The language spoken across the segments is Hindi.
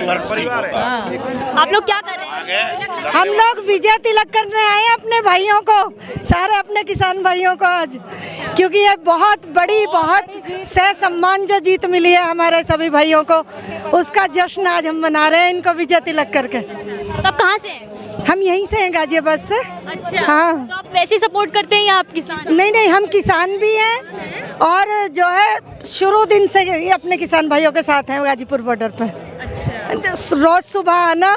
संघर्ष परिवार है। आप लोग क्या कर रहे हैं? हम लोग विजय तिलक करने आए हैं अपने भाइयों को, सारे अपने किसान भाइयों को आज, क्योंकि ये बहुत बड़ी, बहुत सह सम्मान जो जीत मिली है हमारे सभी भाइयों को, उसका जश्न आज हम मना रहे हैं इनको विजय तिलक करके। तो आप कहाँ से हैं? हम यहीं से हैं, गाजियाबाद से। अच्छा, हाँ। तो आप वैसे सपोर्ट करते हैं या आप किसान? नहीं नहीं, हम किसान भी हैं और जो है शुरू दिन से ही अपने किसान भाइयों के साथ हैं गाजीपुर बॉर्डर पे। अच्छा, रोज सुबह आना,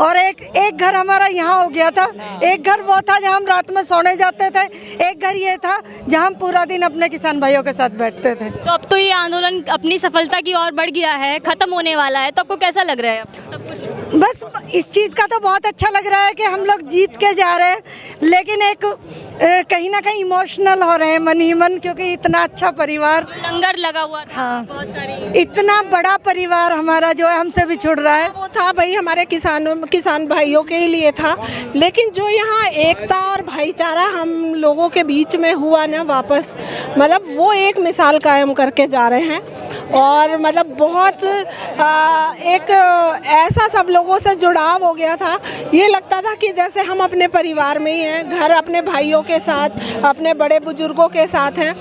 और एक घर हमारा यहाँ हो गया था, एक घर वो था जहाँ हम रात में सोने जाते थे, एक घर ये था जहाँ हम पूरा दिन अपने किसान भाइयों के साथ बैठते थे। तो अब तो ये आंदोलन अपनी सफलता की ओर बढ़ गया है, खत्म होने वाला है, तो आपको कैसा लग रहा है अब सब कुछ? बस इस चीज़ का तो बहुत अच्छा लग रहा है कि हम लोग जीत के जा रहे हैं, लेकिन एक कहीं ना कहीं इमोशनल हो रहे हैं मन ही मन, क्योंकि इतना अच्छा परिवार, लंगर लगा हुआ था, हाँ, बहुत सारी, इतना बड़ा परिवार हमारा जो है हमसे बिछुड़ रहा है। वो था भाई हमारे किसान भाइयों के लिए था, लेकिन जो यहाँ एकता और भाईचारा हम लोगों के बीच में हुआ ना वापस, मतलब वो एक मिसाल कायम करके जा रहे हैं। और मतलब बहुत एक ऐसा सब लोगों से जुड़ाव हो गया था, ये लगता था कि जैसे हम अपने परिवार में ही हैं, घर अपने भाइयों के साथ, अपने बड़े बुजुर्गों के साथ हैं।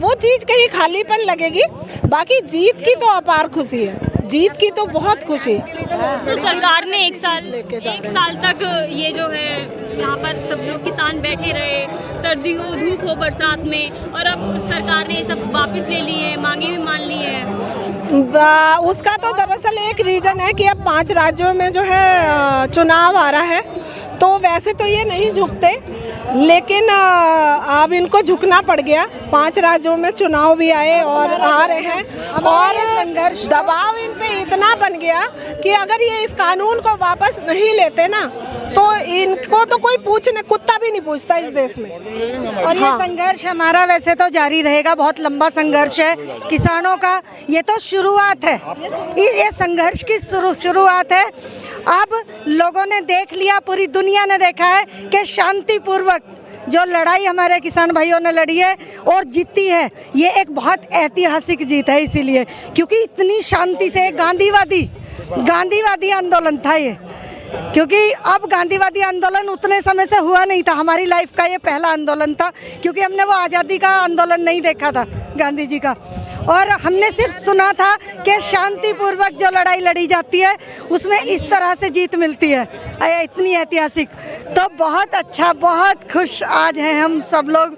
वो चीज़ कहीं खालीपन लगेगी, बाकी जीत की तो अपार खुशी है, जीत की तो बहुत खुशी है। तो सरकार ने एक साल तक ये जो है यहाँ पर सब लोग किसान बैठे रहे, सर्दी हो, धूप हो, बरसात में, और अब सरकार ने ये सब वापस ले लिए, मांगे भी मान ली है। उसका तो दरअसल एक रीज़न है कि अब 5 राज्यों में जो है चुनाव आ रहा है, तो वैसे तो ये नहीं झुकते, लेकिन अब इनको झुकना पड़ गया। 5 राज्यों में चुनाव भी आए और आ रहे हैं, और संघर्ष दबाव इन पे इतना बन गया कि अगर ये इस कानून को वापस नहीं लेते ना, तो इनको तो कोई पूछने, कुत्ता भी नहीं पूछता इस देश में। और ये संघर्ष हमारा वैसे तो जारी रहेगा, बहुत लंबा संघर्ष है किसानों का, ये तो शुरुआत है, ये संघर्ष की शुरुआत है। अब लोगों ने देख लिया, पूरी दुनिया ने देखा है कि शांतिपूर्वक जो लड़ाई हमारे किसान भाइयों ने लड़ी है और जीती है, ये एक बहुत ऐतिहासिक जीत है, इसीलिए क्योंकि इतनी शांति से गांधीवादी आंदोलन था ये, क्योंकि अब गांधीवादी आंदोलन उतने समय से हुआ नहीं था, हमारी लाइफ का ये पहला आंदोलन था, क्योंकि हमने वो आज़ादी का आंदोलन नहीं देखा था गांधी जी का, और हमने सिर्फ सुना था कि शांतिपूर्वक जो लड़ाई लड़ी जाती है उसमें इस तरह से जीत मिलती है, इतनी ऐतिहासिक। तो बहुत अच्छा, बहुत खुश आज हैं हम सब लोग,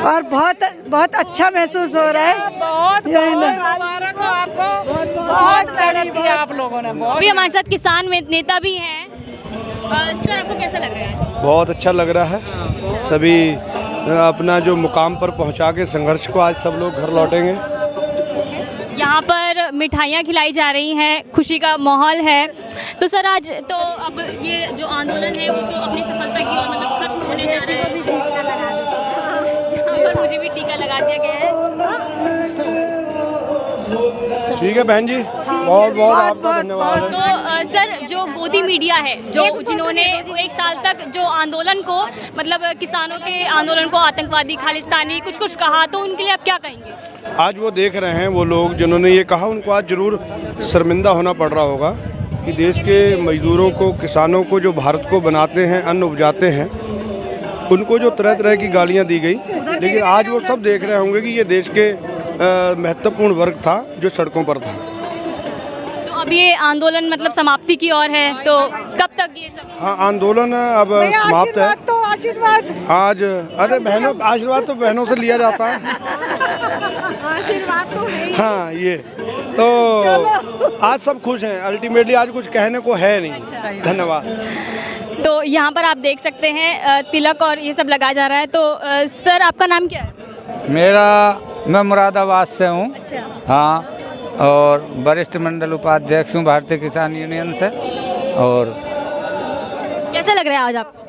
और बहुत बहुत अच्छा महसूस हो रहा है। बहुत मुबारक हो आपको, बहुत मेहनत की आप लोगों ने। अभी हमारे साथ किसान नेता भी हैं। सर, आपको कैसा लग रहा है आज? बहुत अच्छा लग रहा है, सभी अपना जो मुकाम पर पहुंचा के संघर्ष को आज सब लोग घर लौटेंगे। यहाँ पर मिठाइयाँ खिलाई जा रही हैं, खुशी का माहौल है। तो सर, आज तो अब ये जो आंदोलन है वो तो अपनी सफलता की ओर मतलब खत्म होने जा रहा है। यहाँ पर मुझे भी टीका लगा दिया गया है। ठीक है बहन जी, बहुत बहुत आपका धन्यवाद। तो सर, जो गोदी मीडिया है, जो जिन्होंने 1 साल तक जो आंदोलन को, मतलब किसानों के आंदोलन को आतंकवादी, खालिस्तानी कुछ कहा, तो उनके लिए आप क्या कहेंगे? आज वो देख रहे हैं, वो लोग जिन्होंने ये कहा उनको आज ज़रूर शर्मिंदा होना पड़ रहा होगा कि देश के मजदूरों को, किसानों को, जो भारत को बनाते हैं, अन्न उपजाते हैं, उनको जो तरह तरह की गालियां दी गई, लेकिन आज वो सब देख रहे होंगे कि ये देश के महत्वपूर्ण वर्ग था जो सड़कों पर था। तो अब ये आंदोलन मतलब समाप्ति की ओर है, तो कब तक ये सब? हाँ, आंदोलन अब समाप्त है। तो आशीर्वाद आज, अरे बहनों, आशीर्वाद तो बहनों से लिया जाता है। आशीर्वाद तो है ही। हाँ, ये तो आज सब खुश हैं, अल्टीमेटली आज कुछ कहने को है नहीं। धन्यवाद। तो यहाँ पर आप देख सकते हैं तिलक और ये सब लगाया जा रहा है। तो सर, आपका नाम क्या है? मैं मुरादाबाद से हूँ। अच्छा। हाँ, और वरिष्ठ मंडल उपाध्यक्ष हूँ भारतीय किसान यूनियन से। और कैसा लग रहा है आज आपको?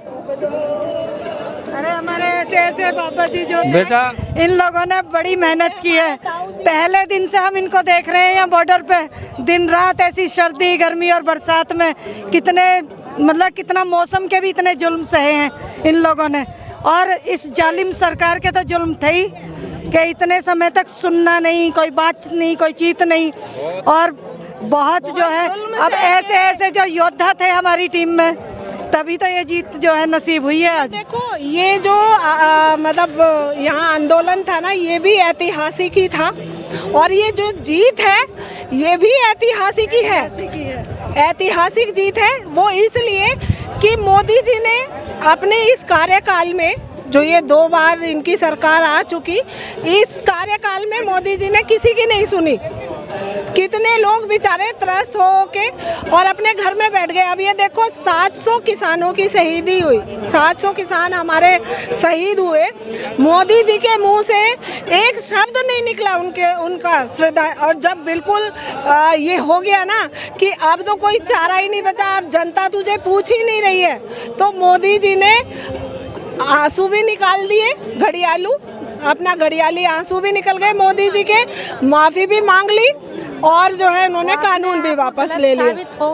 अरे हमारे ऐसे पापा जी जो बेटा, इन लोगों ने बड़ी मेहनत की है, पहले दिन से हम इनको देख रहे हैं यहाँ बॉर्डर पे, दिन रात ऐसी सर्दी, गर्मी और बरसात में कितना मौसम के भी इतने जुल्म सहे हैं इन लोगों ने, और इस जालिम सरकार के तो जुल्म थे ही कि इतने समय तक सुनना नहीं, कोई बात नहीं, कोई चीत नहीं, और बहुत जो है अब ऐसे ऐसे जो योद्धा थे हमारी टीम में, तभी तो ये जीत जो है नसीब हुई है आज। देखो ये जो मतलब यहाँ आंदोलन था ना, ये भी ऐतिहासिक ही था, और ये जो जीत है ये भी ऐतिहासिक ही है। ऐतिहासिक जीत है वो इसलिए कि मोदी जी ने अपने इस कार्यकाल में, जो ये 2 बार इनकी सरकार आ चुकी, इस कार्यकाल में मोदी जी ने किसी की नहीं सुनी। कितने लोग बेचारे त्रस्त हो के और अपने घर में बैठ गए। अब ये देखो 700 किसानों की शहीदी हुई, 700 किसान हमारे शहीद हुए। मोदी जी के मुंह से एक शब्द नहीं निकला उनका श्रद्धा। और जब बिल्कुल ये हो गया ना कि अब तो कोई चारा ही नहीं बचा, अब जनता तुझे पूछ ही नहीं रही है, तो मोदी जी ने आंसू भी निकाल दिए, घड़ियालू अपना घड़ियाली आंसू भी निकल गए मोदी जी के, माफ़ी भी मांग ली, और जो है उन्होंने कानून भी वापस ले लिया।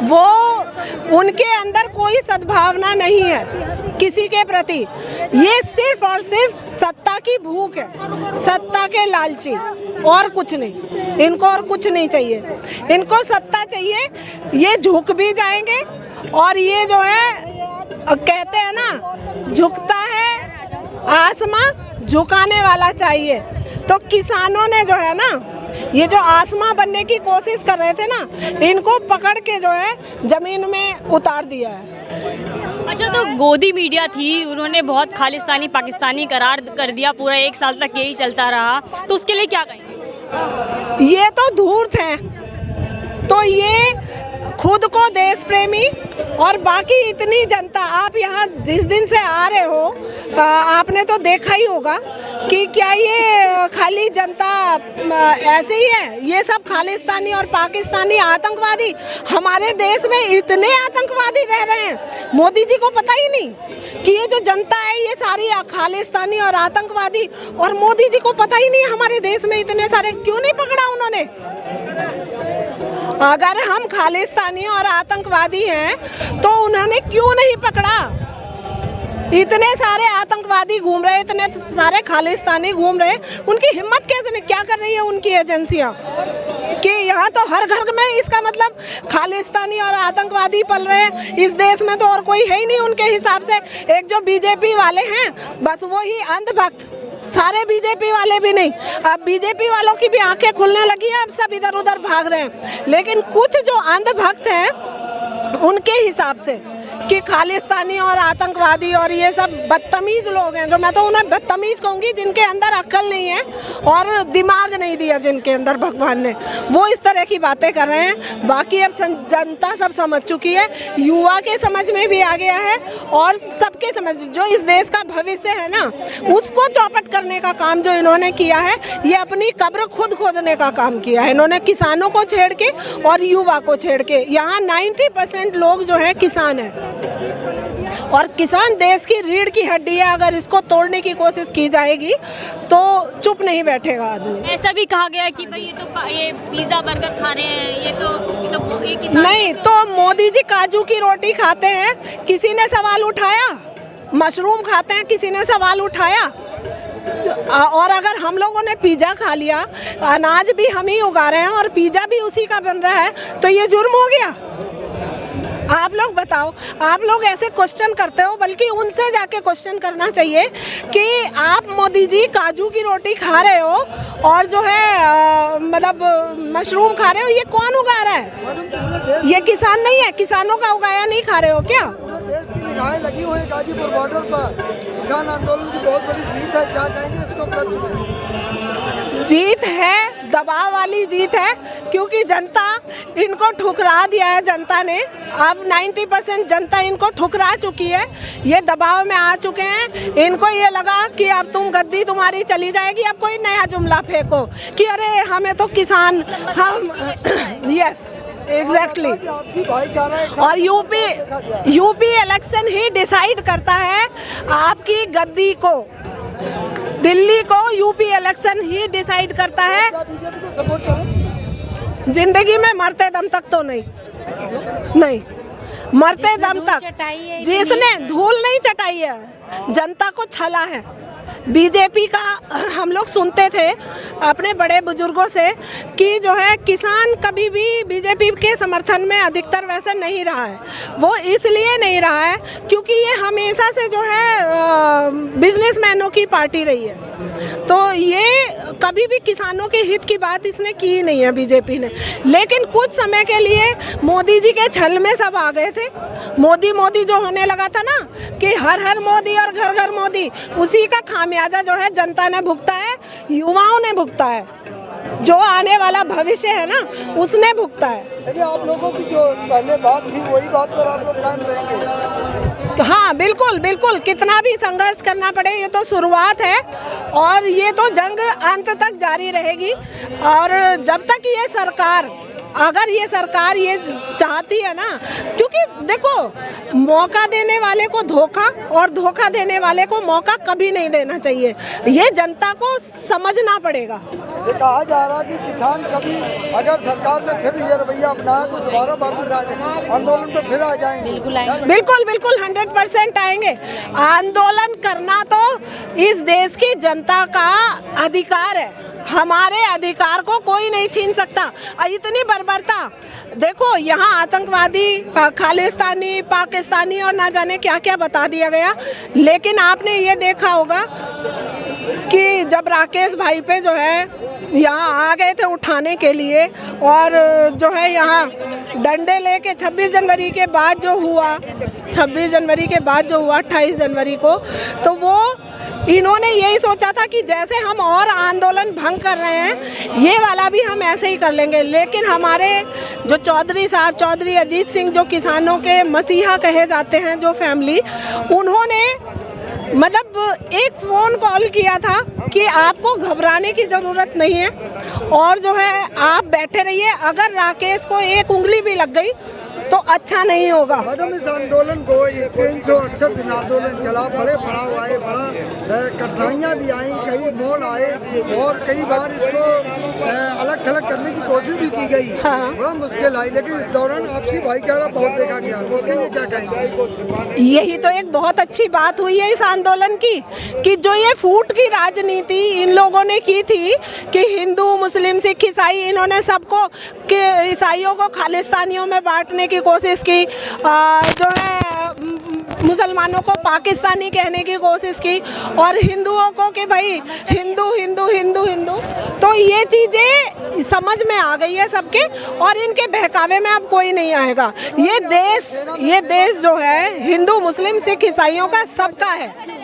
वो उनके अंदर कोई सद्भावना नहीं है किसी के प्रति, ये सिर्फ और सिर्फ सत्ता की भूख है, सत्ता के लालची, और कुछ नहीं। इनको और कुछ नहीं चाहिए, इनको सत्ता चाहिए। ये झुक भी जाएंगे, और ये जो है कहते हैं ना, झुकता है आसमां, झुकाने वाला चाहिए। तो किसानों ने जो है ना, ये जो आसमां बनने की कोशिश कर रहे थे ना, इनको पकड़ के जो है जमीन में उतार दिया है। अच्छा, तो गोदी मीडिया थी, उन्होंने बहुत खालिस्तानी पाकिस्तानी करार कर दिया, पूरा 1 साल तक यही चलता रहा, तो उसके लिए क्या कहेंगे? ये तो धूर्त हैं, तो ये खुद को देश प्रेमी और बाकी इतनी जनता, आप यहाँ जिस दिन से आ रहे हो आपने तो देखा ही होगा कि क्या ये खाली जनता ऐसे ही है। ये सब खालिस्तानी और पाकिस्तानी आतंकवादी, हमारे देश में इतने आतंकवादी रह रहे हैं, मोदी जी को पता ही नहीं कि ये जो जनता है ये सारी खालिस्तानी और आतंकवादी, और मोदी जी को पता ही नहीं हमारे देश में इतने सारे। क्यों नहीं पकड़ा उन्होंने? अगर हम खालिस्तानी और आतंकवादी हैं तो उन्होंने क्यों नहीं पकड़ा? इतने सारे आतंकवादी घूम रहे, इतने सारे खालिस्तानी घूम रहे, उनकी हिम्मत कैसे नहीं? क्या कर रही है उनकी एजेंसियां कि यहाँ तो हर घर में, इसका मतलब खालिस्तानी और आतंकवादी पल रहे हैं। इस देश में तो और कोई है ही नहीं उनके हिसाब से। एक जो बीजेपी वाले हैं बस वही अंधभक्त, सारे बीजेपी वाले भी नहीं। अब बीजेपी वालों की भी आंखें खुलने लगी हैं, अब सब इधर उधर भाग रहे हैं। लेकिन कुछ जो अंधभक्त हैं उनके हिसाब से कि खालिस्तानी और आतंकवादी और ये सब बदतमीज लोग हैं, जो मैं तो उन्हें बदतमीज कहूँगी, जिनके अंदर अक्ल नहीं है और दिमाग नहीं दिया जिनके अंदर भगवान ने, वो इस तरह की बातें कर रहे हैं। बाकी अब जनता सब समझ चुकी है, युवा के समझ में भी आ गया है, और सबके समझ, जो इस देश का भविष्य है ना, उसको चौपट करने का काम जो इन्होंने किया है, ये अपनी कब्र खुद खोदने का काम किया है इन्होंने, किसानों को छेड़ के और युवा को छेड़ के। यहाँ 90% लोग जो है किसान हैं, और किसान देश की रीढ़ की हड्डी है। अगर इसको तोड़ने की कोशिश की जाएगी तो चुप नहीं बैठेगा आदमी। ऐसा भी कहा गया कि भाई ये पिज्जा बर्गर खा रहे हैं, ये किसान नहीं, तो मोदी जी काजू की रोटी खाते हैं, किसी ने सवाल उठाया? मशरूम खाते हैं, किसी ने सवाल उठाया? और अगर हम लोगों ने पिज्जा खा लिया, अनाज भी हम ही उगा रहे हैं और पिज्जा भी उसी का बन रहा है, तो ये जुर्म हो गया? आप लोग बताओ, आप लोग ऐसे क्वेश्चन करते हो, बल्कि उनसे जाके क्वेश्चन करना चाहिए कि आप मोदी जी काजू की रोटी खा रहे हो और जो है मतलब मशरूम खा रहे हो, ये कौन उगा रहा है? ये किसान नहीं है? किसानों का उगाया नहीं खा रहे हो क्या? देश की निगाहें लगी हुई है गाजीपुर बॉर्डर पर, किसान आंदोलन की बहुत बड़ी जीत है, क्या कहेंगे इसको कच्छ में? जीत है, दबाव वाली जीत है, क्योंकि जनता इनको ठुकरा दिया है। जनता ने अब 90% जनता इनको ठुकरा चुकी है, ये दबाव में आ चुके हैं। इनको ये लगा कि अब तुम गद्दी तुम्हारी चली जाएगी, अब कोई नया जुमला फेंको कि अरे हमें तो किसान, हम यस एग्जैक्टली। और यूपी इलेक्शन ही डिसाइड करता है आपकी गद्दी को, दिल्ली को यूपी इलेक्शन ही डिसाइड करता है। जिंदगी में मरते दम तक तो नहीं, मरते दम तक। जिसने धूल नहीं चटाई है, जनता को छला है, बीजेपी का हम लोग सुनते थे अपने बड़े बुजुर्गों से कि जो है किसान कभी भी बीजेपी के समर्थन में अधिकतर वैसे नहीं रहा है। वो इसलिए नहीं रहा है क्योंकि ये हमेशा से जो है बिजनेसमैनों की पार्टी रही है, तो ये कभी भी किसानों के हित की बात इसने की नहीं है बीजेपी ने। लेकिन कुछ समय के लिए मोदी जी के छल में सब आ गए थे। मोदी मोदी जो होने लगा था ना कि हर हर मोदी और घर घर मोदी, उसी का खामियाजा जो है जनता ने भुगता है, युवाओं ने भुगता है, जो आने वाला भविष्य है ना उसने भुगता है। यानी आप लोगों की जो पहले बात थी वही बात पर आप लोग कायम रहेंगे? हाँ बिल्कुल बिल्कुल, कितना भी संघर्ष करना पड़े, ये तो शुरुआत है और ये तो जंग अंत तक जारी रहेगी। और जब तक ये सरकार, अगर ये सरकार ये चाहती है ना, क्योंकि देखो मौका देने वाले को धोखा और धोखा देने वाले को मौका कभी नहीं देना चाहिए, ये जनता को समझना पड़ेगा। ये कहा जा रहा है कि किसान कभी अगर सरकार ने फिर ये रवैया अपनाया तो दोबारा वापस आ जाएंगे, आंदोलन पे फिर आ जाएंगे। बिल्कुल बिल्कुल 100% आएंगे। आंदोलन करना तो इस देश की जनता का अधिकार है, हमारे अधिकार को कोई नहीं छीन सकता। इतनी बर्बरता देखो, यहाँ आतंकवादी, खालिस्तानी, पाकिस्तानी और ना जाने क्या क्या बता दिया गया। लेकिन आपने ये देखा होगा कि जब राकेश भाई पे जो है यहाँ आ गए थे उठाने के लिए, और जो है यहाँ डंडे लेके 26 जनवरी के बाद जो हुआ, 26 जनवरी के बाद जो हुआ 28 जनवरी को, तो वो इन्होंने यही सोचा था कि जैसे हम और आंदोलन भंग कर रहे हैं ये वाला भी हम ऐसे ही कर लेंगे। लेकिन हमारे जो चौधरी साहब, चौधरी अजीत सिंह, जो किसानों के मसीहा कहे जाते हैं, जो फैमिली, उन्होंने मतलब एक फ़ोन कॉल किया था कि आपको घबराने की ज़रूरत नहीं है और जो है आप बैठे रहिए, अगर राकेश को एक उंगली भी लग गई तो अच्छा नहीं होगा। मैडम, इस आंदोलन को 368 दिन आंदोलन चला, बड़े पड़ाव आए, बड़ा कठिनाइयाँ भी आई, कई मोड़ आए और कई बार इसको अलग थलग करने की कोशिश भी की गई। हाँ। बड़ा मुश्किल आई, लेकिन इस दौरान आपसी भाईचारा बहुत देखा गया, उसके लिए क्या कहेंगे? यही तो एक बहुत अच्छी बात हुई है इस आंदोलन की, कि जो ये फूट की राजनीति इन लोगों ने की थी कि हिंदू, मुस्लिम, सिख, ईसाई, इन्होंने सबको कि ईसाइयों को खालिस्तानियों में बांटने की कोशिश की, जो है मुसलमानों को पाकिस्तानी कहने की कोशिश की, और हिंदुओं को कि भाई हिंदू हिंदू हिंदू हिंदू। तो ये चीज़ें समझ में आ गई है सबके, और इनके बहकावे में अब कोई नहीं आएगा। ये देश जो है हिंदू, मुस्लिम, सिख, ईसाइयों का, सबका है।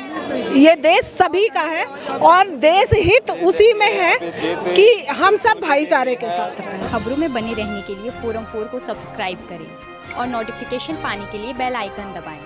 ये देश सभी का है और देश हित उसी में है कि हम सब भाईचारे के साथ रहें। खबरों में बने रहने के लिए फोरम 4 को सब्सक्राइब करें और नोटिफिकेशन पाने के लिए बेल आइकन दबाएं।